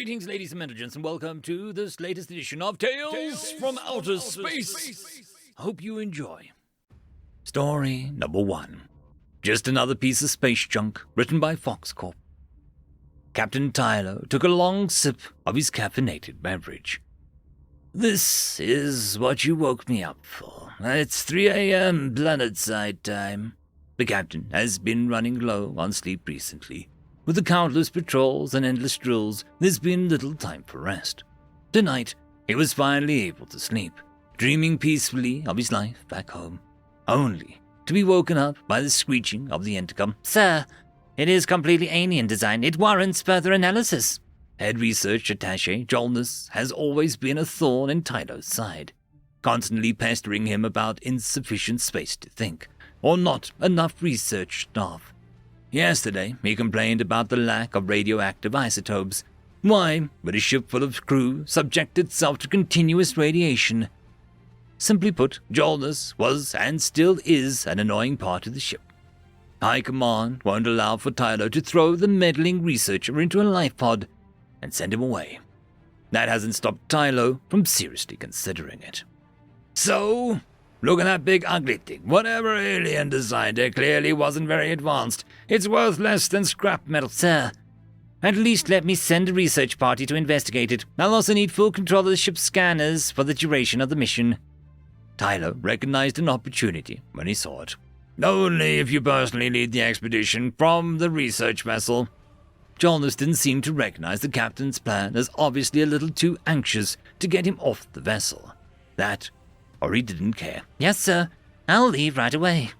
Greetings, ladies and gentlemen, and welcome to this latest edition of Tales from Outer Space. Hope you enjoy. Story number 1. Just another piece of space junk, written by FoxKorp. Captain Tyler took a long sip of his caffeinated beverage. This is what you woke me up for. It's 3 a.m. planet-side time. The captain has been running low on sleep recently. With the countless patrols and endless drills, there's been little time for rest. Tonight, he was finally able to sleep, dreaming peacefully of his life back home, only to be woken up by the screeching of the intercom. Sir, it is completely alien design. It warrants further analysis. Head research attaché Jolnus has always been a thorn in Tylo's side, constantly pestering him about insufficient space to think, or not enough research staff. Yesterday, he complained about the lack of radioactive isotopes. Why would a ship full of crew subject itself to continuous radiation? Simply put, Jolnus was and still is an annoying part of the ship. High Command won't allow for Tyler to throw the meddling researcher into a life pod and send him away. That hasn't stopped Tylo from seriously considering it. So, look at that big ugly thing. Whatever alien designed it clearly wasn't very advanced. It's worth less than scrap metal. Sir, at least let me send a research party to investigate it. I'll also need full control of the ship's scanners for the duration of the mission. Tyler recognized an opportunity when he saw it. Only if you personally lead the expedition from the research vessel. Jolnus didn't seem to recognize the captain's plan as obviously a little too anxious to get him off the vessel. That, or he didn't care. Yes, sir. I'll leave right away.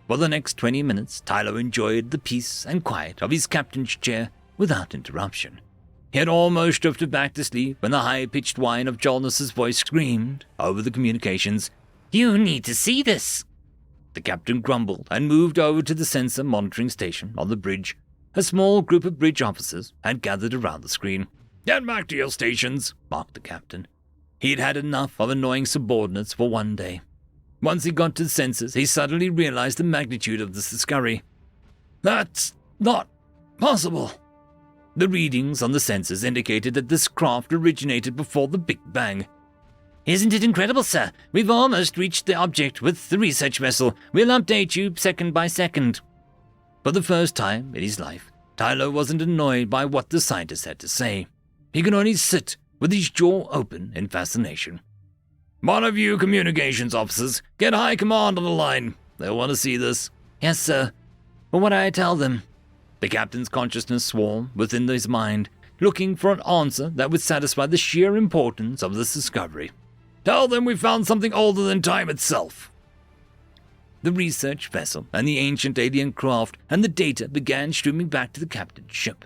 For the next 20 minutes, Tyler enjoyed the peace and quiet of his captain's chair without interruption. He had almost drifted back to sleep when the high-pitched whine of Jolnus' voice screamed over the communications. You need to see this. The captain grumbled and moved over to the sensor monitoring station on the bridge. A small group of bridge officers had gathered around the screen. Get back to your stations, barked the captain. He'd had enough of annoying subordinates for one day. Once he got to the sensors, he suddenly realized the magnitude of this scurry. That's not possible. The readings on the sensors indicated that this craft originated before the Big Bang. Isn't it incredible, sir? We've almost reached the object with the research vessel. We'll update you second by second. For the first time in his life, Tyler wasn't annoyed by what the scientist had to say. He could only sit with his jaw open in fascination. One of you communications officers, get High Command on the line. They'll want to see this. Yes, sir. But what do I tell them? The captain's consciousness swarmed within his mind, looking for an answer that would satisfy the sheer importance of this discovery. Tell them we found something older than time itself. The research vessel and the ancient alien craft and the data began streaming back to the captain's ship.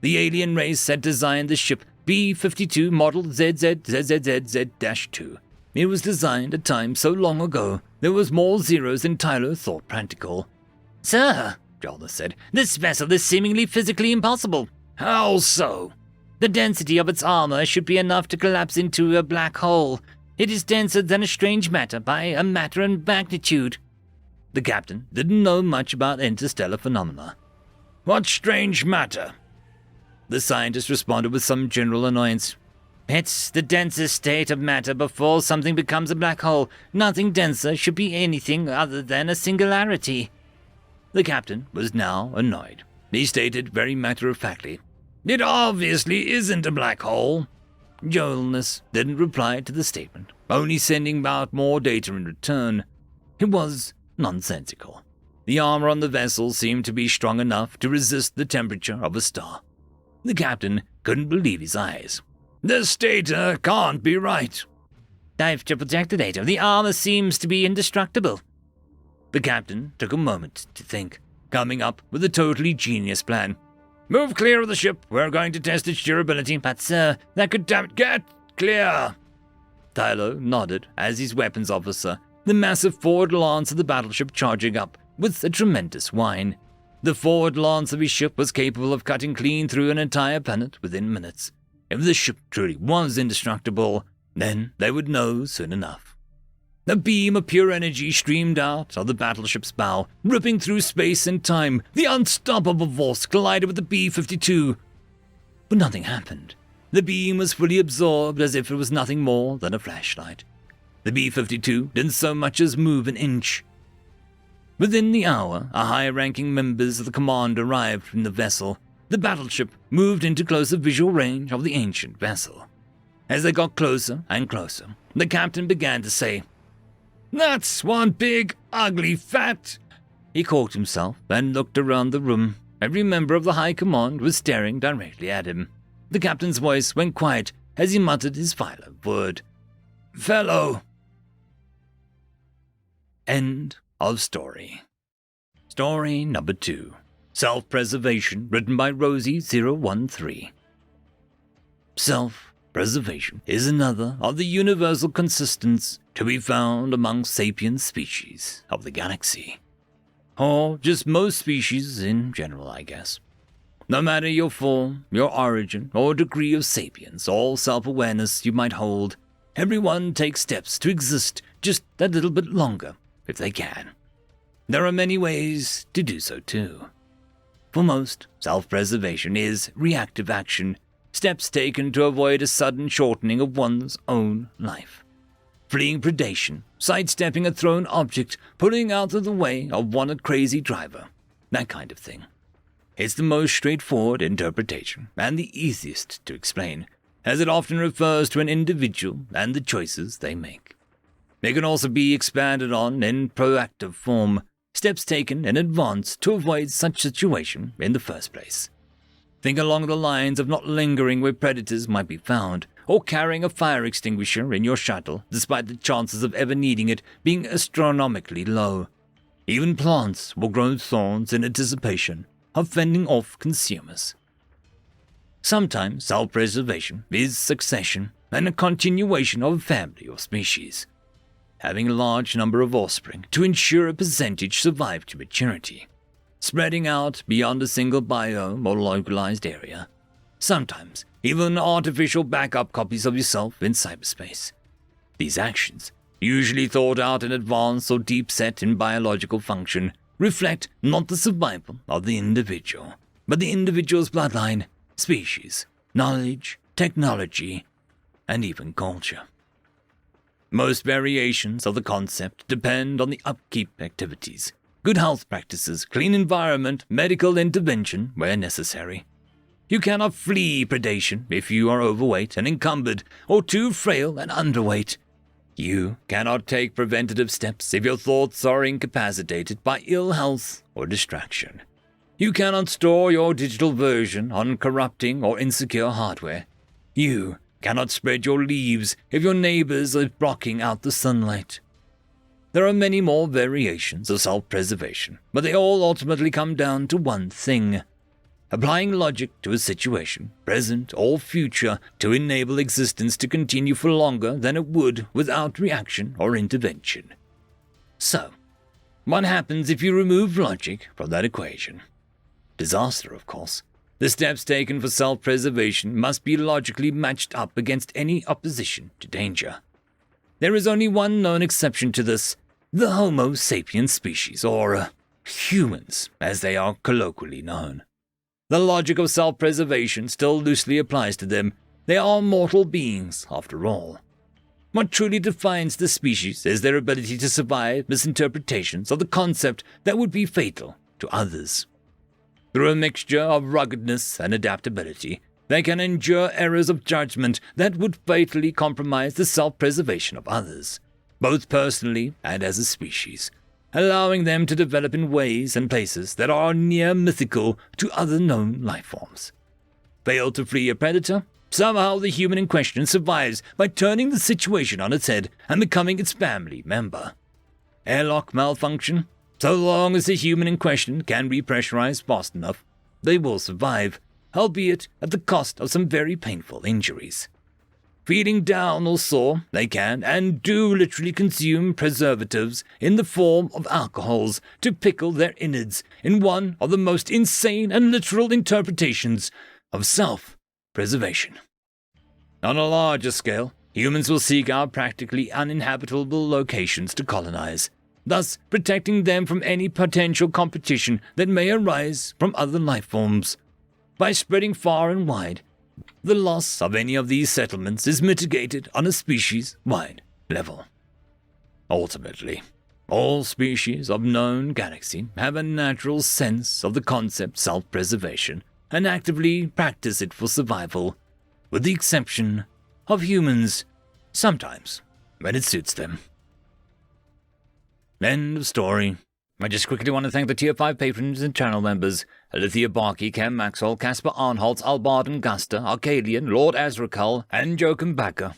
The alien race had designed the ship B-52 model ZZZZZ-2. It was designed a time so long ago, there was more zeros than Tyler thought practical. Sir, Jolnus said, this vessel is seemingly physically impossible. How so? The density of its armor should be enough to collapse into a black hole. It is denser than a strange matter by a matter and magnitude. The captain didn't know much about interstellar phenomena. What strange matter? The scientist responded with some general annoyance. It's the densest state of matter before something becomes a black hole. Nothing denser should be anything other than a singularity. The captain was now annoyed. He stated very matter-of-factly, it obviously isn't a black hole. Jolnus didn't reply to the statement, only sending out more data in return. It was nonsensical. The armor on the vessel seemed to be strong enough to resist the temperature of a star. The captain couldn't believe his eyes. This data can't be right. I've triple-checked the data. The armor seems to be indestructible. The captain took a moment to think, coming up with a totally genius plan. Move clear of the ship. We're going to test its durability. But, sir, that could Get clear! Tyler nodded as his weapons officer, the massive forward lance of the battleship charging up with a tremendous whine. The forward lance of his ship was capable of cutting clean through an entire planet within minutes. If the ship truly was indestructible, then they would know soon enough. A beam of pure energy streamed out of the battleship's bow, ripping through space and time. The unstoppable force collided with the B-52. but nothing happened. The beam was fully absorbed as if it was nothing more than a flashlight. The B-52 didn't so much as move an inch. Within the hour, a high-ranking members of the command arrived from the vessel. The battleship moved into closer visual range of the ancient vessel. As they got closer and closer, the captain began to say, "That's one big, ugly fat." He caught himself and looked around the room. Every member of the high command was staring directly at him. The captain's voice went quiet as he muttered his final word. "Fellow." End of story. Story number 2. Self-Preservation, written by Rosie013. Self-preservation is another of the universal constants to be found among sapient species of the galaxy. Or just most species in general, I guess. No matter your form, your origin, or degree of sapience or self-awareness you might hold, everyone takes steps to exist just a little bit longer, if they can. There are many ways to do so too. For most, self-preservation is reactive action, steps taken to avoid a sudden shortening of one's own life. Fleeing predation, sidestepping a thrown object, pulling out of the way of a crazy driver, that kind of thing. It's the most straightforward interpretation and the easiest to explain, as it often refers to an individual and the choices they make. It can also be expanded on in proactive form, steps taken in advance to avoid such situation in the first place. Think along the lines of not lingering where predators might be found, or carrying a fire extinguisher in your shuttle despite the chances of ever needing it being astronomically low. Even plants will grow thorns in anticipation of fending off consumers. Sometimes self-preservation is succession and a continuation of a family or species, having a large number of offspring to ensure a percentage survive to maturity, spreading out beyond a single biome or localized area. Sometimes even artificial backup copies of yourself in cyberspace. These actions, usually thought out in advance or deep set in biological function, reflect not the survival of the individual, but the individual's bloodline, species, knowledge, technology, and even culture. Most variations of the concept depend on the upkeep activities, good health practices, clean environment, medical intervention where necessary. You cannot flee predation if you are overweight and encumbered or too frail and underweight. You cannot take preventative steps if your thoughts are incapacitated by ill health or distraction. You cannot store your digital version on corrupting or insecure hardware. You cannot spread your leaves if your neighbors are blocking out the sunlight. There are many more variations of self-preservation, but they all ultimately come down to one thing: applying logic to a situation, present or future, to enable existence to continue for longer than it would without reaction or intervention. So, what happens if you remove logic from that equation? Disaster, of course. The steps taken for self-preservation must be logically matched up against any opposition to danger. There is only one known exception to this: the Homo sapiens species, or humans, as they are colloquially known. The logic of self-preservation still loosely applies to them. They are mortal beings, after all. What truly defines the species is their ability to survive misinterpretations of the concept that would be fatal to others. Through a mixture of ruggedness and adaptability, they can endure errors of judgment that would fatally compromise the self-preservation of others, both personally and as a species, allowing them to develop in ways and places that are near mythical to other known lifeforms. Fail to flee a predator? Somehow the human in question survives by turning the situation on its head and becoming its family member. Airlock malfunction? So long as the human in question can repressurize fast enough, they will survive, albeit at the cost of some very painful injuries. Feeling down or sore, they can and do literally consume preservatives in the form of alcohols to pickle their innards in one of the most insane and literal interpretations of self-preservation. On a larger scale, humans will seek out practically uninhabitable locations to colonize, thus protecting them from any potential competition that may arise from other life forms. By spreading far and wide, The loss of any of these settlements is mitigated on a species-wide level. Ultimately, all species of known galaxy have a natural sense of the concept self-preservation and actively practice it for survival, with the exception of humans, sometimes when it suits them. End of story. I just quickly want to thank the Tier 5 patrons and channel members: Alithia Barkey, Cam Maxwell, Caspar Arnholtz, Albard and Gusta, Arcadian, Lord Azrakal, and Joachim Backer.